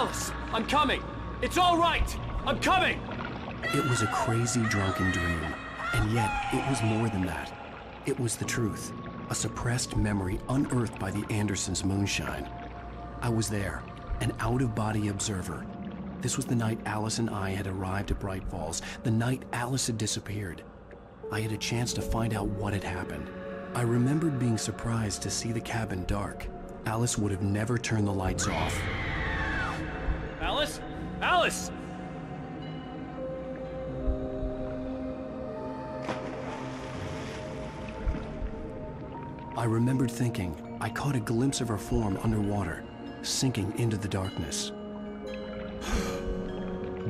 Alice, I'm coming! It's all right! I'm coming! It was a crazy, drunken dream, and yet it was more than that. It was the truth, a suppressed memory unearthed by the Andersons' moonshine. I was there, an out-of-body observer. This was the night Alice and I had arrived at Bright Falls, the night Alice had disappeared. I had a chance to find out what had happened. I remembered being surprised to see the cabin dark. Alice would have never turned the lights off. Alice? Alice! I remembered thinking I caught a glimpse of her form underwater, sinking into the darkness.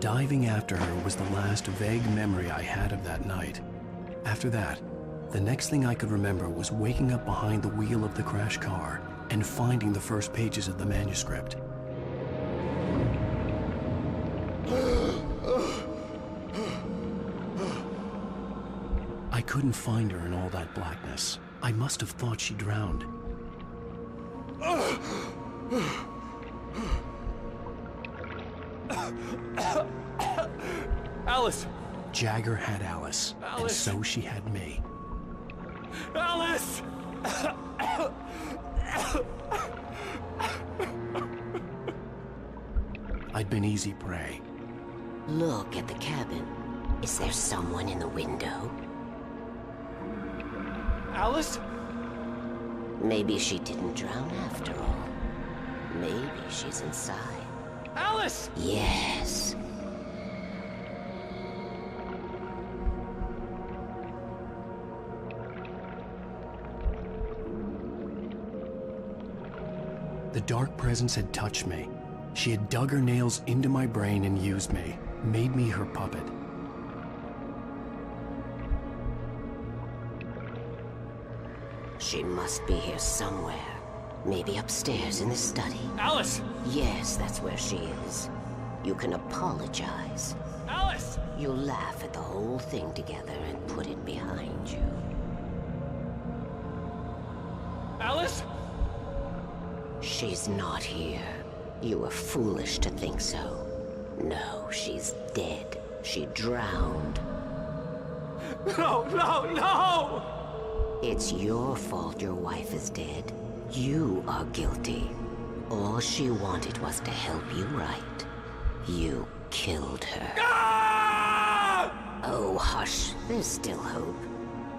Diving after her was the last vague memory I had of that night. After that, the next thing I could remember was waking up behind the wheel of the crash car and finding the first pages of the manuscript. I couldn't find her in all that blackness. I must have thought she drowned. Alice! Jagger had Alice, and Alice. so she had me. Alice! I'd been easy prey. Look at the cabin. Is there someone in the window? Alice? Maybe she didn't drown after all. Maybe she's inside. Alice! Yes. The dark presence had touched me. She had dug her nails into my brain and used me, made me her puppet. She must be here somewhere. Maybe upstairs in the study. Alice! Yes, that's where she is. You can apologize. Alice! You'll laugh at the whole thing together and put it behind you. Alice? She's not here. You were foolish to think so. No, she's dead. She drowned. No, no, no! It's your fault your wife is dead. You are guilty. All she wanted was to help you right. You killed her. Ah! Oh, hush. There's still hope.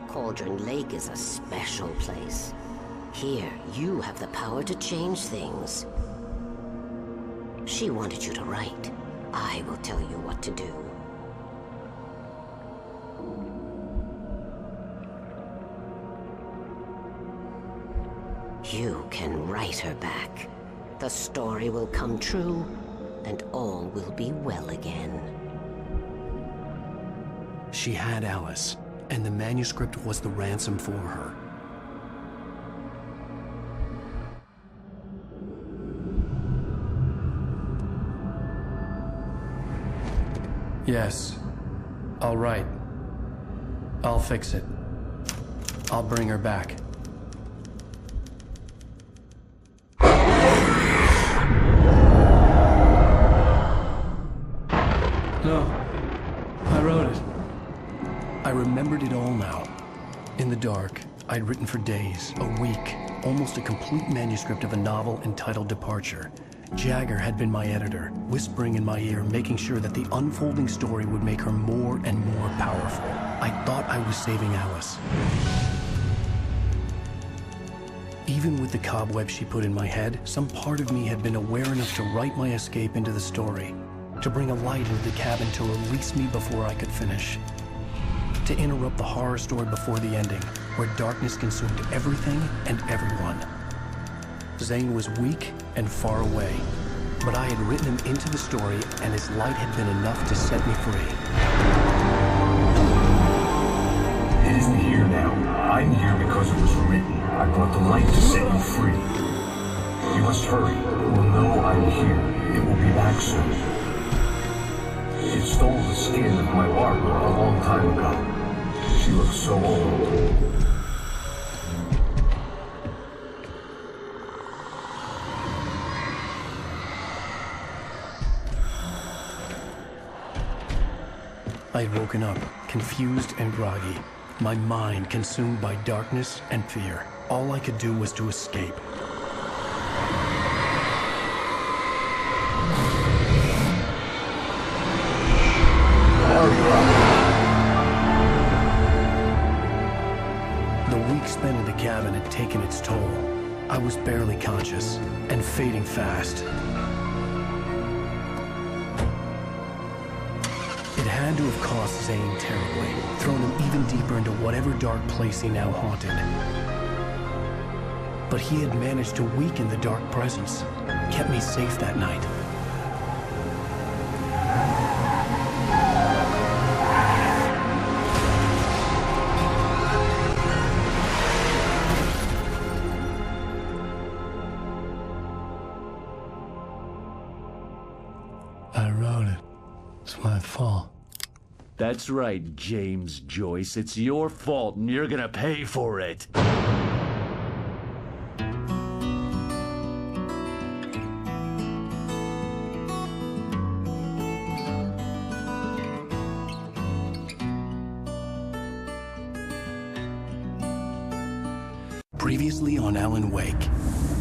Cauldron Lake is a special place. Here, you have the power to change things. She wanted you to write. I will tell you what to do. You can write her back. The story will come true, and all will be well again. She had Alice, and the manuscript was the ransom for her. Yes, I'll write. I'll fix it. I'll bring her back. No, I wrote it. I remembered it all now. In the dark, I'd written for days, a week, almost a complete manuscript of a novel entitled Departure. Jagger had been my editor, whispering in my ear, making sure that the unfolding story would make her more and more powerful. I thought I was saving Alice. Even with the cobwebs she put in my head, some part of me had been aware enough to write my escape into the story, to bring a light into the cabin to release me before I could finish, to interrupt the horror story before the ending, where darkness consumed everything and everyone. Zane was weak and far away, but I had written him into the story, and his light had been enough to set me free. It isn't here now. I'm here because it was written. I brought the light to set you free. You must hurry. It will know I'm here. It will be back soon. It stole the skin of my Barbara a long time ago. She looks so old. I had woken up, confused and groggy, my mind consumed by darkness and fear. All I could do was to escape. The week spent in the cabin had taken its toll. I was barely conscious and fading fast. It had to have cost Zane terribly, thrown him even deeper into whatever dark place he now haunted. But he had managed to weaken the dark presence, kept me safe that night. I wrote it. It's my fault. That's right, James Joyce. It's your fault, and you're gonna pay for it. Previously on Alan Wake.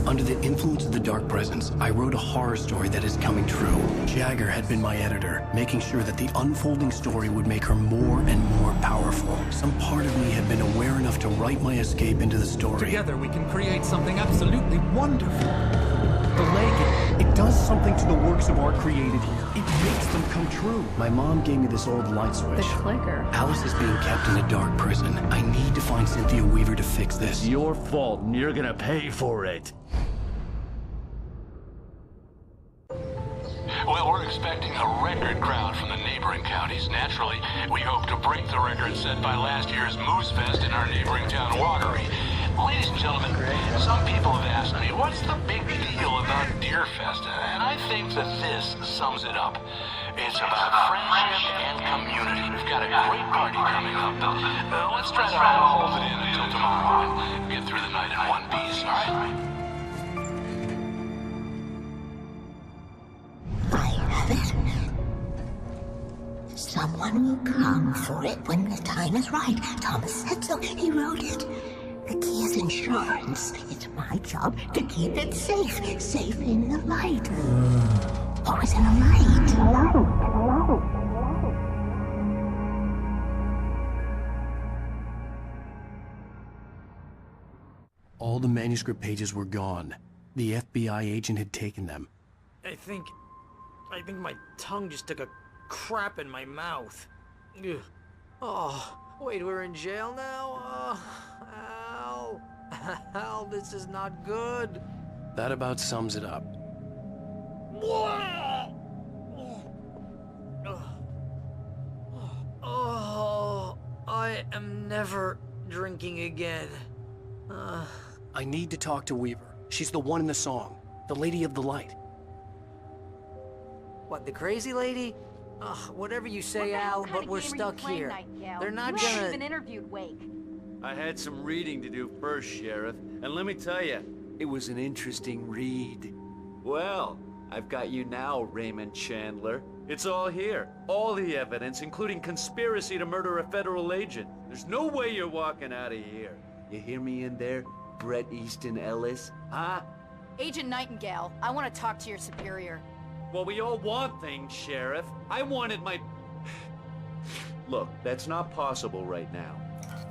Under the influence of the dark presence, I wrote a horror story that is coming true. Jagger had been my editor, making sure that the unfolding story would make her more and more powerful. Some part of me had been aware enough to write my escape into the story. Together we can create something absolutely wonderful. The lake, It does something to the works of art created here. It makes them come true. My mom gave me this old light switch. The clicker. Alice is being kept in a dark prison. I need to find Cynthia Weaver to fix this. It's your fault, and you're gonna pay for it. Well, we're expecting a record crowd from the neighboring counties. Naturally, we hope to break the record set by last year's Moose Fest in our neighboring town, Watery. Ladies and gentlemen, some people have asked me, what's the big deal about Deer Fest? And I think that this sums it up. It's about friendship and community. We've got a great party coming up. Let's try to hold it in until tomorrow and get through the night in one piece, all right? Someone will come for it when the time is right. Thomas said so. He wrote it. The key is insurance. It's my job to keep it safe. Safe in the light. Always in the light. All the manuscript pages were gone. The FBI agent had taken them. I think my tongue just took a crap in my mouth. Ugh. Oh, wait, we're in jail now? Al. Al, this is not good. That about sums it up. Oh, I am never drinking again. I need to talk to Weaver. She's the one in the song. The Lady of the Light. What, the crazy lady? Whatever you say, Al, but we're stuck here. They're not You haven't gonna... even interviewed Wake. I had some reading to do first, Sheriff, and let me tell you, it was an interesting read. Well, I've got you now, Raymond Chandler. It's all here. All the evidence, including conspiracy to murder a federal agent. There's no way you're walking out of here. You hear me in there, Bret Easton Ellis? Huh? Agent Nightingale, I want to talk to your superior. Well, we all want things, Sheriff. I wanted my... Look, that's not possible right now.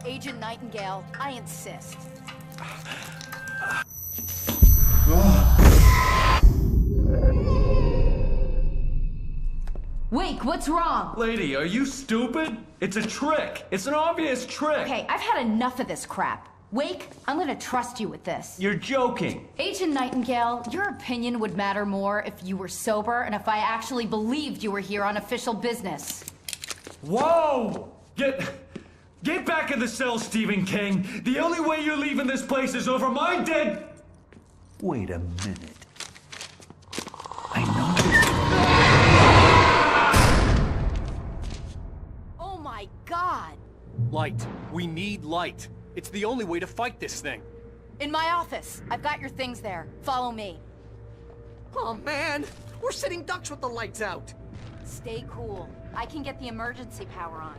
Agent Nightingale, I insist. Wake, what's wrong? Lady, are you stupid? It's a trick. It's an obvious trick. Okay, I've had enough of this crap. Wake, I'm gonna trust you with this. You're joking. Agent Nightingale, your opinion would matter more if you were sober and if I actually believed you were here on official business. Whoa! Get back in the cell, Stephen King. The only way you're leaving this place is over my dead... Wait a minute. I know. Oh my God! Light. We need light. It's the only way to fight this thing. In my office. I've got your things there. Follow me. Oh, man! We're sitting ducks with the lights out! Stay cool. I can get the emergency power on.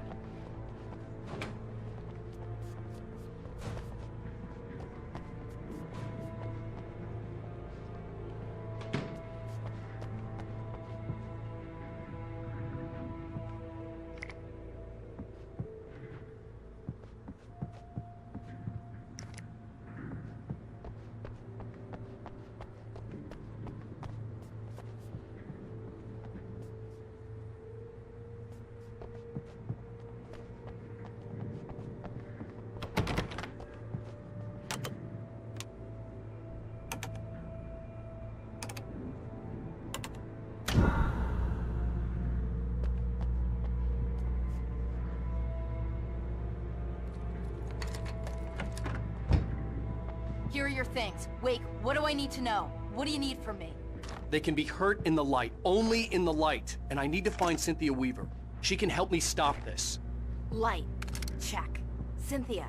Here are your things. Wake, what do I need to know? What do you need from me? They can be hurt in the light, only in the light. And I need to find Cynthia Weaver. She can help me stop this. Light. Check. Cynthia.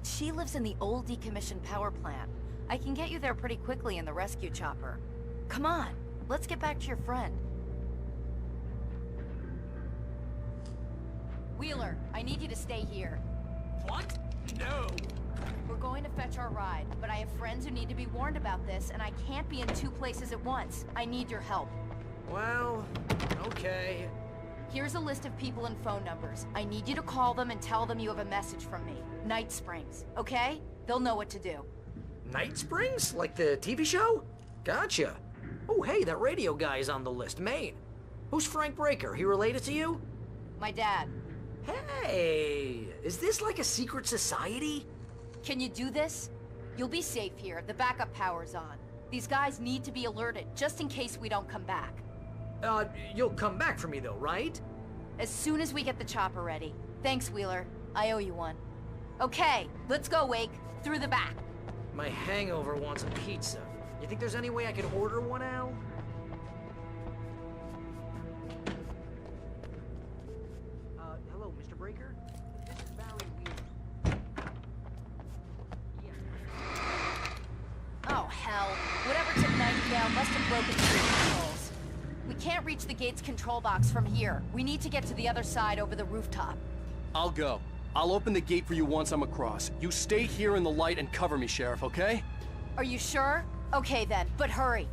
She lives in the old decommissioned power plant. I can get you there pretty quickly in the rescue chopper. Come on, let's get back to your friend. Wheeler, I need you to stay here. What? No. We're going to fetch our ride, but I have friends who need to be warned about this, and I can't be in two places at once. I need your help. Well, okay. Here's a list of people and phone numbers. I need you to call them and tell them you have a message from me. Night Springs, okay? They'll know what to do. Night Springs? Like the TV show? Gotcha. Oh, hey, that radio guy is on the list, Maine. Who's Frank Breaker? He related to you? My dad. Hey, is this like a secret society? Can you do this? You'll be safe here. The backup power's on. These guys need to be alerted, just in case we don't come back. You'll come back for me though, right? As soon as we get the chopper ready. Thanks, Wheeler. I owe you one. Okay, let's go, Wake. Through the back. My hangover wants a pizza. You think there's any way I could order one, Al? Hello, Mr. Breaker? This is Barry Wheeler. Oh, hell. Whatever took Nightingale must have broken through the controls. We can't reach the gate's control box from here. We need to get to the other side over the rooftop. I'll go. I'll open the gate for you once I'm across. You stay here in the light and cover me, Sheriff, okay? Are you sure? Okay then, but hurry.